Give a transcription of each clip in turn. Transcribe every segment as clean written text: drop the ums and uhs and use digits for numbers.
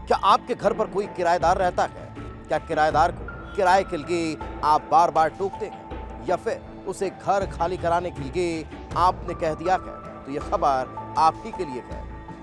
क्या आपके घर पर कोई किराएदार रहता है? क्या किराएदार को किराए के लिए आप बार बार टोकते हैं या फिर उसे घर खाली कराने के लिए आपने कह दिया है? तो यह खबर आप ही के लिए है,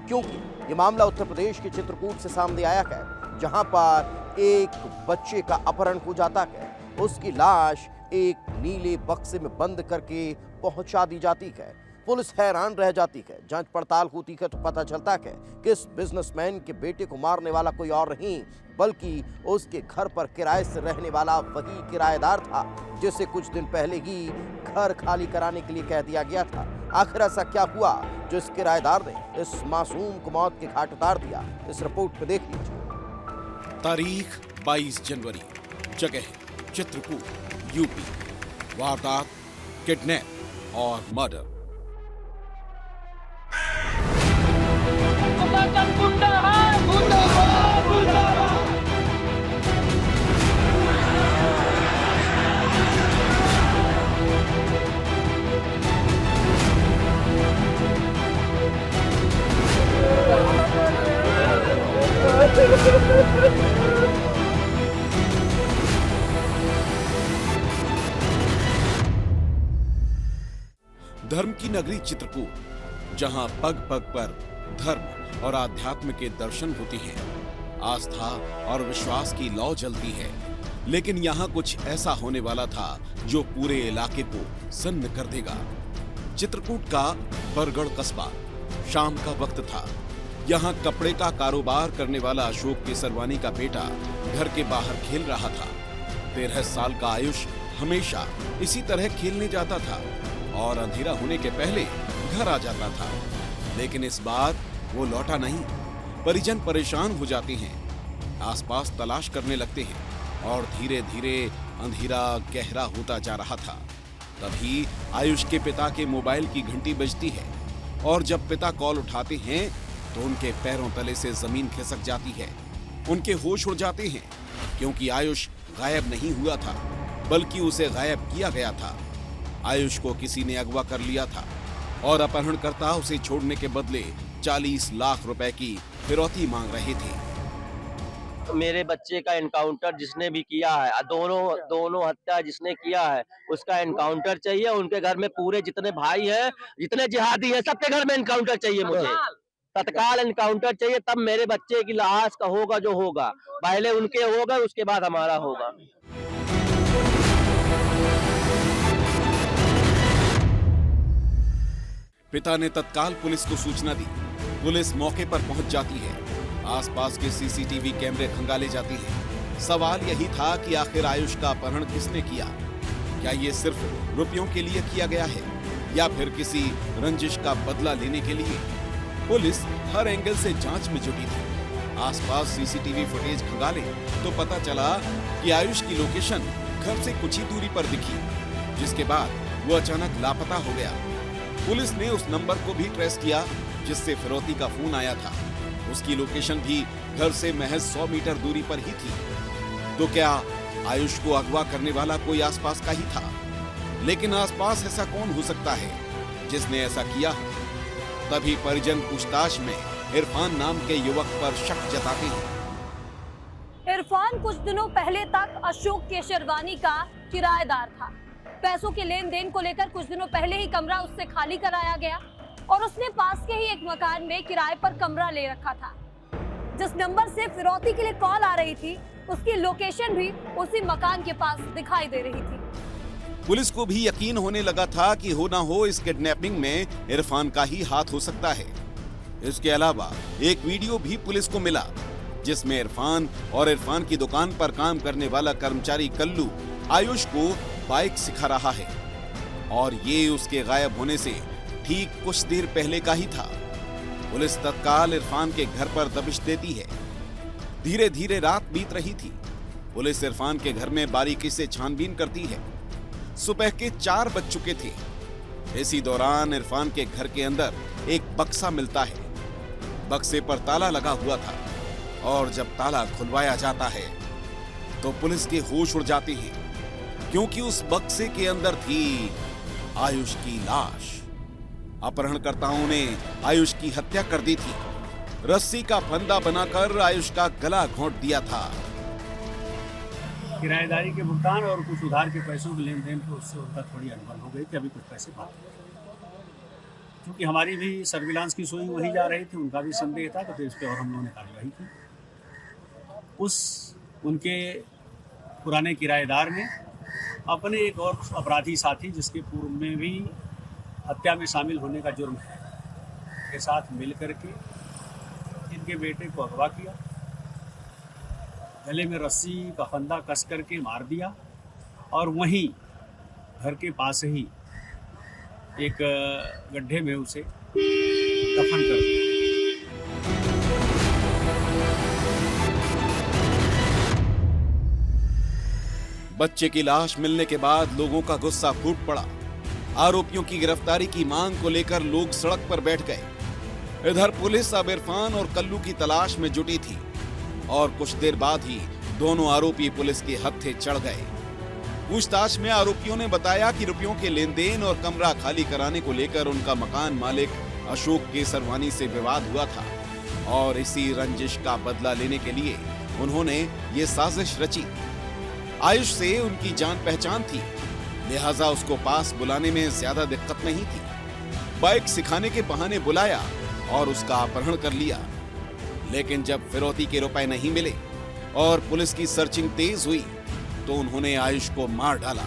क्योंकि ये मामला उत्तर प्रदेश के चित्रकूट से सामने आया है, जहां पर एक बच्चे का अपहरण हो जाता है। उसकी लाश एक नीले बक्से में बंद करके पहुंचा दी जाती है। पुलिस हैरान रह जाती है। जांच पड़ताल होती है तो पता चलता है कि इस बिजनेसमैन के बेटे को मारने वाला कोई और नहीं, बल्कि उसके घर पर किराए से रहने वाला वही किराएदार था, जिसे कुछ दिन पहले ही घर खाली कराने के लिए कह दिया गया था। आखिर ऐसा क्या हुआ जो इस किराएदार ने इस मासूम को मौत के घाट उतार दिया? इस रिपोर्ट में देख लीजिए। तारीख 22 जनवरी, जगह चित्रकूट, यूपी। वारदात किडनैप और मर्डर। धर्म की नगरी चित्रकूट, जहां पग पग पर धर्म और आध्यात्म के दर्शन होते हैं, आस्था और विश्वास की लौ जलती है। लेकिन यहाँ कुछ ऐसा होने वाला था जो पूरे इलाके को सन्न कर देगा। चित्रकूट का बरगढ़ कस्बा, शाम का वक्त था। यहाँ कपड़े का कारोबार करने वाला अशोक केसरवानी का बेटा घर के बाहर खेल रहा था। 13 साल का आयुष हमेशा इसी तरह खेलने जाता था और अंधेरा होने के पहले घर आ जाता था। लेकिन इस बार वो लौटा नहीं। परिजन परेशान हो जाते हैं, आसपास तलाश करने लगते हैं और धीरे धीरे अंधेरा गहरा होता जा रहा था। तभी आयुष के पिता के मोबाइल की घंटी बजती है और जब पिता कॉल उठाते हैं तो उनके पैरों तले से जमीन खिसक जाती है। उनके होश उड़ जाते हैं, क्योंकि आयुष गायब नहीं हुआ था, बल्कि उसे गायब किया गया था। आयुष को किसी ने अगवा कर लिया था और अपहरणकर्ता उसे छोड़ने के बदले 40 लाख रुपए की फिरौती मांग रहे थे। मेरे बच्चे का एनकाउंटर जिसने भी किया है, दोनों हत्या जिसने किया है, उसका एनकाउंटर चाहिए। उनके घर में पूरे जितने भाई हैं, जितने जिहादी हैं, सबके घर में एनकाउंटर चाहिए मुझे। तत्काल एनकाउंटर चाहिए, तब मेरे बच्चे की लाश का होगा जो होगा। पहले उनके होगा, उसके बाद हमारा होगा। पिता ने तत्काल पुलिस को सूचना दी। पुलिस मौके पर पहुंच जाती है। आसपास के सीसीटीवी कैमरे खंगाले जाती हैं। सवाल यही था कि आखिर आयुष का अपहरण किसने किया? क्या ये सिर्फ रुपयों के लिए किया गया है या फिर किसी रंजिश का बदला लेने के लिए? पुलिस हर एंगल से जांच में जुटी थी। आसपास सीसीटीवी फुटेज खंगाले तो पता चला कि आयुष की लोकेशन घर से कुछ ही दूरी पर दिखी, जिसके बाद वो अचानक लापता हो गया। पुलिस ने उस नंबर को भी ट्रेस किया जिससे फिरौती का फोन आया था। उसकी लोकेशन भी घर से महज 100 मीटर दूरी पर ही थी। तो क्या आयुष को अगवा करने वाला कोई आसपास का ही था? लेकिन आसपास ऐसा कौन हो सकता है जिसने ऐसा किया? तभी परिजन पूछताछ में इरफान नाम के युवक पर शक जताते हैं। इरफान कुछ दिनों पहले तक अशोक केसरवानी का किराएदार था। पैसों के लेन देन को लेकर कुछ दिनों पहले ही कमरा उससे खाली कराया गया और उसने पास के ही एक मकान में किराए पर कमरा ले रखा था। जिस नंबर से फिरौती के लिए कॉल आ रही थी, उसकी लोकेशन भी उसी मकान के पास दिखाई दे रही थी। पुलिस को भी यकीन होने लगा था कि हो ना हो इस किडनैपिंग में इरफान का ही हाथ हो सकता है। इसके अलावा एक वीडियो भी पुलिस को मिला जिसमें इरफान और इरफान की दुकान पर काम करने वाला कर्मचारी कल्लू आयुष को बाइक सिखा रहा है और ये उसके गायब होने से ठीक कुछ देर पहले का ही था। पुलिस तत्काल इरफान के घर पर दबिश देती है। धीरे धीरे रात बीत रही थी। पुलिस इरफान के घर में बारीकी से छानबीन करती है। सुबह के 4 बज चुके थे। इसी दौरान इरफान के घर के अंदर एक बक्सा मिलता है। बक्से पर ताला लगा हुआ था और जब ताला खुलवाया जाता है तो पुलिस के होश उड़ जाते हैं, क्योंकि उस बक्से के अंदर थी आयुष की लाश। अपहरणकर्ताओं ने आयुष की हत्या कर दी थी। रस्सी का फंदा बनाकर आयुष का गला घोंट दिया था। किराएदारी के भुगतान और कुछ उधार के पैसों के लेन देन को उससे उनका थोड़ी अनबन हो गई कि अभी कुछ पैसे बाकी हैं। क्योंकि हमारी भी सर्विलांस की सुई वही जा रही थी, उनका भी संदेह था, तो फिर इस पर और हम लोगों ने कार्रवाई की। उनके पुराने किराएदार ने अपने एक और अपराधी साथी, जिसके पूर्व में भी हत्या में शामिल होने का जुर्म है, के साथ मिल करके इनके बेटे को अगवा किया, गले में रस्सी का फंदा कस करके मार दिया और वहीं घर के पास ही एक गड्ढे में उसे दफन कर दिया। बच्चे की लाश मिलने के बाद लोगों का गुस्सा फूट पड़ा। आरोपियों की गिरफ्तारी की मांग को लेकर लोग सड़क पर बैठ गए। इधर पुलिस अब इरफान और कल्लू की तलाश में जुटी थी और कुछ देर बाद ही दोनों आरोपी पुलिस के हत्थे चढ़ गए। पूछताछ में आरोपियों ने बताया कि रुपयों के लेन देन और कमरा खाली कराने को लेकर उनका मकान मालिक अशोक केसरवानी से विवाद हुआ था और इसी रंजिश का बदला लेने के लिए उन्होंने ये साजिश रची। आयुष से उनकी जान पहचान थी, लिहाजा उसको पास बुलाने में ज्यादा दिक्कत नहीं थी। बाइक सिखाने के बहाने बुलाया और उसका अपहरण कर लिया। लेकिन जब फिरौती के रुपए नहीं मिले और पुलिस की सर्चिंग तेज हुई तो उन्होंने आयुष को मार डाला।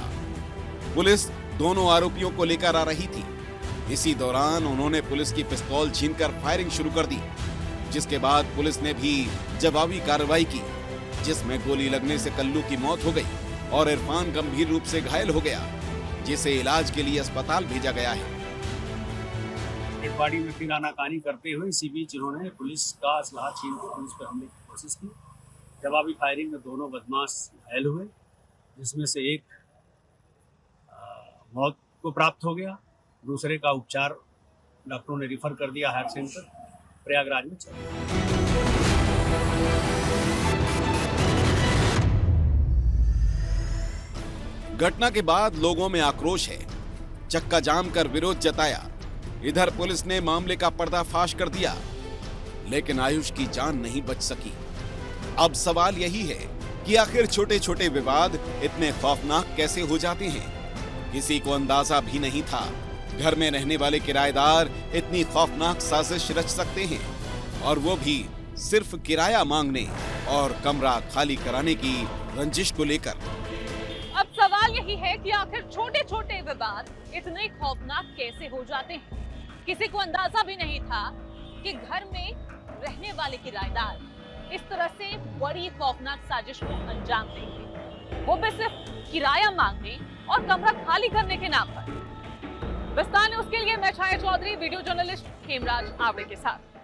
पुलिस दोनों आरोपियों को लेकर आ रही थी। इसी दौरान उन्होंने पुलिस की पिस्तौल छीनकर फायरिंग शुरू कर दी, जिसके बाद पुलिस ने भी जवाबी कार्रवाई की, जिसमें गोली लगने से कल्लू की मौत हो गई और इरफान गंभीर रूप से घायल हो गया, जिसे इलाज के लिए अस्पताल भेजा गया है। डेडबॉडी में फिर आनाकानी करते हुए इसी बीच इन्होंने पुलिस का असलहा छीन कर पुलिस पर हमले की कोशिश की। जवाबी फायरिंग में दोनों बदमाश घायल हुए, जिसमें से एक मौत को प्राप्त हो गया, दूसरे का उपचार डॉक्टरों ने रिफर कर दिया हायर सेंटर प्रयागराज में चल रहा है। घटना के बाद लोगों में आक्रोश है, चक्का जाम कर विरोध जताया। इधर पुलिस ने मामले का पर्दाफाश कर दिया, लेकिन आयुष की जान नहीं बच सकी। अब सवाल यही है कि आखिर छोटे छोटे विवाद इतने खौफनाक कैसे हो जाते हैं। किसी को अंदाजा भी नहीं था घर में रहने वाले किराएदार इतनी खौफनाक साजिश रच सकते हैं, और वो भी सिर्फ किराया मांगने और कमरा खाली कराने की रंजिश को लेकर। अब सवाल यही है कि आखिर छोटे छोटे विवाद इतने खौफनाक कैसे हो जाते हैं। किसी को अंदाजा भी नहीं था कि घर में रहने वाले किराएदार इस तरह से बड़ी खौफनाक साजिश को अंजाम देंगे, वो भी सिर्फ किराया मांगने और कमरा खाली करने के नाम पर। विस्तार न्यूज़ के लिए मैं छाया चौधरी, वीडियो जर्नलिस्ट खेमराज आवड़े के साथ।